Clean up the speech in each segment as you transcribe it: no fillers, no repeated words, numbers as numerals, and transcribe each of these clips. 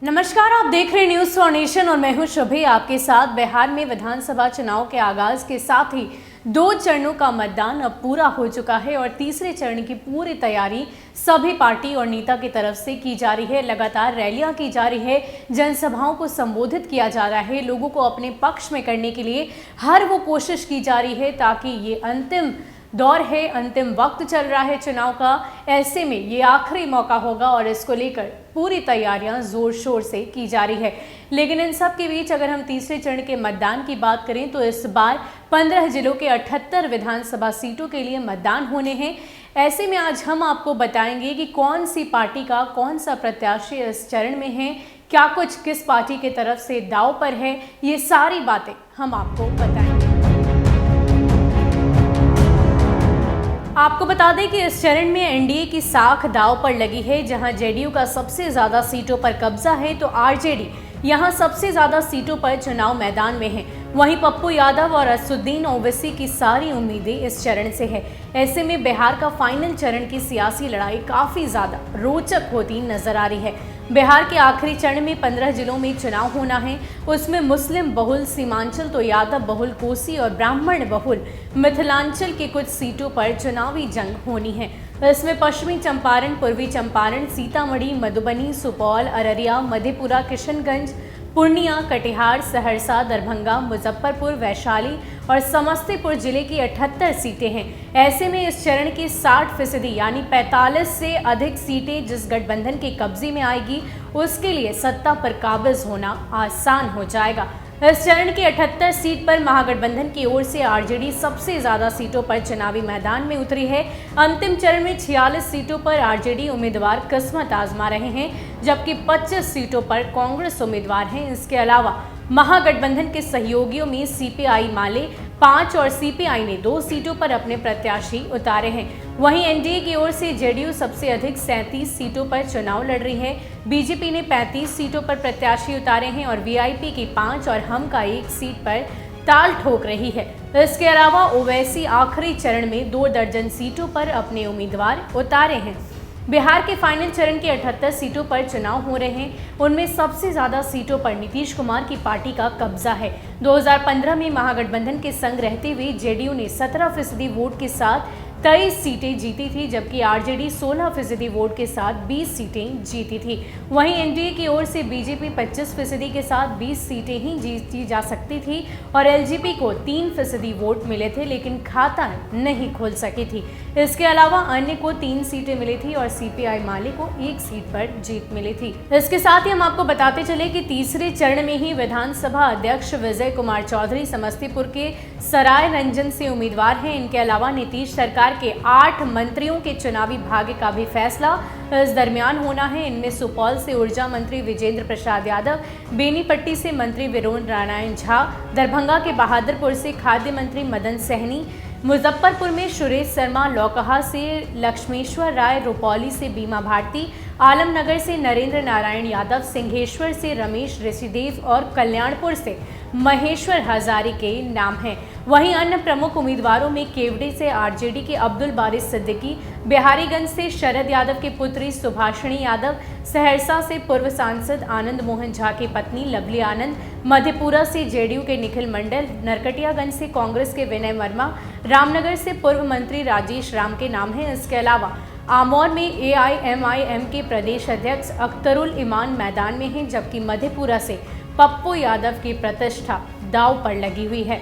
नमस्कार, आप देख रहे न्यूज फॉर नेशन और मैं हूं शुभी आपके साथ। बिहार में विधानसभा चुनाव के आगाज के साथ ही 2 चरणों का मतदान अब पूरा हो चुका है और तीसरे चरण की पूरी तैयारी सभी पार्टी और नेता की तरफ से की जा रही है। लगातार रैलियां की जा रही है, जनसभाओं को संबोधित किया जा रहा है, लोगों को अपने पक्ष में करने के लिए हर वो कोशिश की जा रही है ताकि ये अंतिम दौर है, अंतिम वक्त चल रहा है चुनाव का। ऐसे में ये आखिरी मौका होगा और इसको लेकर पूरी तैयारियां जोर शोर से की जा रही है। लेकिन इन सब के बीच अगर हम तीसरे चरण के मतदान की बात करें तो इस बार 15 जिलों के 78 विधानसभा सीटों के लिए मतदान होने हैं। ऐसे में आज हम आपको बताएंगे कि कौन सी पार्टी का कौन सा प्रत्याशी इस चरण में है, क्या कुछ किस पार्टी की तरफ से दांव पर है, ये सारी बातें हम आपको बताएंगे। आपको बता दें कि इस चरण में एनडीए की साख दांव पर लगी है। जहां जेडीयू का सबसे ज्यादा सीटों पर कब्जा है तो आरजेडी यहां सबसे ज्यादा सीटों पर चुनाव मैदान में है। वहीं पप्पू यादव और असदुद्दीन ओवैसी की सारी उम्मीदें इस चरण से है। ऐसे में बिहार का फाइनल चरण की सियासी लड़ाई काफी ज्यादा रोचक होती नजर आ रही है। बिहार के आखिरी चरण में 15 जिलों में चुनाव होना है। उसमें मुस्लिम बहुल सीमांचल तो यादव बहुल कोसी और ब्राह्मण बहुल मिथिलांचल की कुछ सीटों पर चुनावी जंग होनी है। इसमें पश्चिमी चंपारण, पूर्वी चंपारण, सीतामढ़ी, मधुबनी, सुपौल, अररिया, मधेपुरा, किशनगंज, पूर्णिया, कटिहार, सहरसा, दरभंगा, मुजफ्फरपुर, वैशाली और समस्तीपुर जिले की 78 सीटें हैं। ऐसे में इस चरण की 60% यानी 45 से अधिक सीटें जिस गठबंधन के कब्जे में आएगी उसके लिए सत्ता पर काबिज होना आसान हो जाएगा। इस चरण की 78 सीट पर महागठबंधन की ओर से आरजेडी सबसे ज्यादा सीटों पर चुनावी मैदान में उतरी है। अंतिम चरण में 46 सीटों पर आरजेडी उम्मीदवार किस्मत आजमा रहे हैं, जबकि 25 सीटों पर कांग्रेस उम्मीदवार हैं। इसके अलावा महागठबंधन के सहयोगियों में सीपीआई माले 5 और सीपीआई ने 2 सीटों पर अपने प्रत्याशी उतारे हैं। वहीं एनडीए की ओर से जेडीयू सबसे अधिक 37 सीटों पर चुनाव लड़ रही है। बीजेपी ने 35 सीटों पर प्रत्याशी उतारे हैं और वीआईपी की 5 और हम का 1 सीट पर ताल ठोक रही है। इसके अलावा ओवैसी आखिरी चरण में 2 दर्जन सीटों पर अपने उम्मीदवार उतारे हैं। बिहार के फाइनल चरण की 78 सीटों पर चुनाव हो रहे हैं। उनमें सबसे ज्यादा सीटों पर नीतीश कुमार की पार्टी का कब्जा है। 2015 में महागठबंधन के संग रहते हुए जेडीयू ने 17% वोट के साथ 23 सीटें जीती थी, जबकि आरजेडी 16% वोट के साथ 20 सीटें जीती थी। वहीं एनडीए की ओर से बीजेपी 25% के साथ 20 सीटें ही जीती जा सकती थी और एलजेपी को 3% वोट मिले थे, लेकिन खाता नहीं खोल सकी थी। इसके अलावा अन्य को 3 सीटें मिली थी और सीपीआई माले को 1 सीट पर जीत मिली थी। इसके साथ ही हम आपको बताते चले कि तीसरे चरण में ही विधानसभा अध्यक्ष विजय कुमार चौधरी समस्तीपुर के सराय रंजन से उम्मीदवार हैं। इनके अलावा नीतीश सरकार के 8 मंत्रियों के चुनावी भाग्य का भी फैसला इस दरमियान होना है। इनमें सुपौल से ऊर्जा मंत्री विजेंद्र प्रसाद यादव, बेनीपट्टी से मंत्री वीरेंद्र नारायण झा, दरभंगा के बहादुरपुर से खाद्य मंत्री मदन सहनी, मुजफ्फरपुर में सुरेश शर्मा, लौकहा से लक्ष्मेश्वर राय, रुपौली से बीमा भारती, आलमनगर से नरेंद्र नारायण यादव, सिंहेश्वर से रमेश ऋषिदेव और कल्याणपुर से महेश्वर हजारी के नाम हैं। वहीं अन्य प्रमुख उम्मीदवारों में केवड़े से आरजेडी के अब्दुल बारिश सिद्दीकी, बिहारीगंज से शरद यादव की पुत्री सुभाषिणी यादव, सहरसा से पूर्व सांसद आनंद मोहन झा की पत्नी लवली आनंद, मधेपुरा से जेडीयू के निखिल मंडल, नरकटियागंज से कांग्रेस के विनय वर्मा, रामनगर से पूर्व मंत्री राजेश राम के नाम हैं। इसके अलावा आमौर में एआईएमआईएम के प्रदेश अध्यक्ष अख्तरुल ईमान मैदान में हैं, जबकि मधेपुरा से पप्पू यादव की प्रतिष्ठा दांव पर लगी हुई है।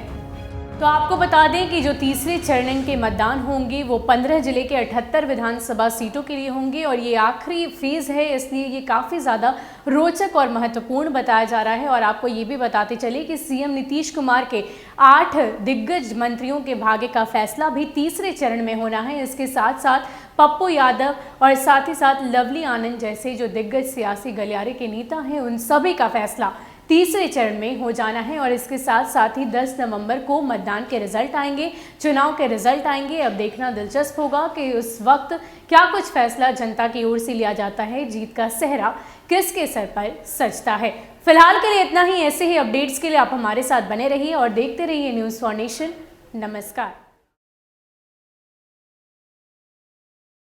तो आपको बता दें कि जो तीसरे चरण के मतदान होंगे वो 15 जिले के 78 विधानसभा सीटों के लिए होंगे और ये आखिरी फेज है, इसलिए ये काफ़ी ज़्यादा रोचक और महत्वपूर्ण बताया जा रहा है। और आपको ये भी बताते चले कि सीएम नीतीश कुमार के 8 दिग्गज मंत्रियों के भाग्य का फैसला भी तीसरे चरण में होना है। इसके साथ साथ पप्पू यादव और साथ ही साथ लवली आनंद जैसे जो दिग्गज सियासी गलियारे के नेता हैं उन सभी का फैसला तीसरे चरण में हो जाना है। और इसके साथ साथ ही 10 नवंबर को मतदान के रिजल्ट आएंगे, चुनाव के रिजल्ट आएंगे। अब देखना दिलचस्प होगा कि उस वक्त क्या कुछ फैसला जनता की ओर से लिया जाता है, जीत का सेहरा किसके सर पर सजता है। फिलहाल के लिए इतना ही। ऐसे ही अपडेट्स के लिए आप हमारे साथ बने रहिए और देखते रहिए न्यूज़ फॉर नेशन। नमस्कार।